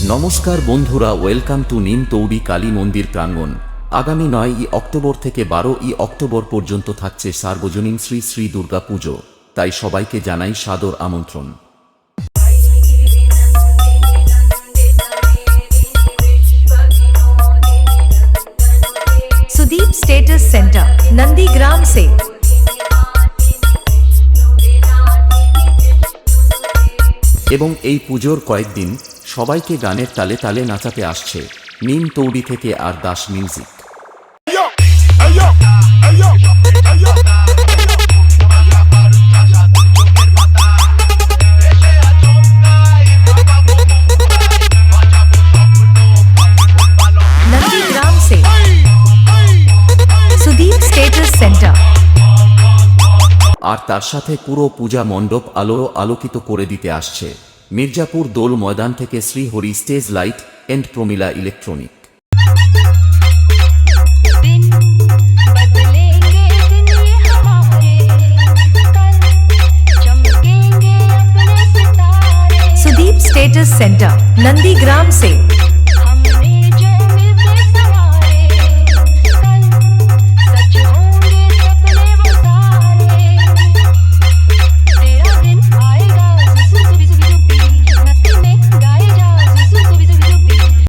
নমস্কার বন্ধুরা, welcome to নিম তৌড়ি কালী মন্দির প্রাঙ্গণ। আগামী 9ই অক্টোবর থেকে 12ই অক্টোবর পর্যন্ত থাকছে সার্বজনীন শ্রী শ্রী দুর্গা পুজো, তাই সবাইকে জানাই সাদর আমন্ত্রণ। सुदीप स्टेटस सेंटर नंदीग्राम से এবং এই পুজোর কয়েকদিন সবাইকে গানের তালে তালে নাচাতে আসছে নিম তৌড়ি থেকে আর দাস মিউজিক। नंदीग्राम से सुदीप स्टेटस सेंटर আর তার সাথে পুরো পূজা মণ্ডপ আলোকিত করে দিতে আসছে মির্জাপুর দোল ময়দান থেকে Shrihari stage light and Pramila electronic. Sudip status centre Nandigram से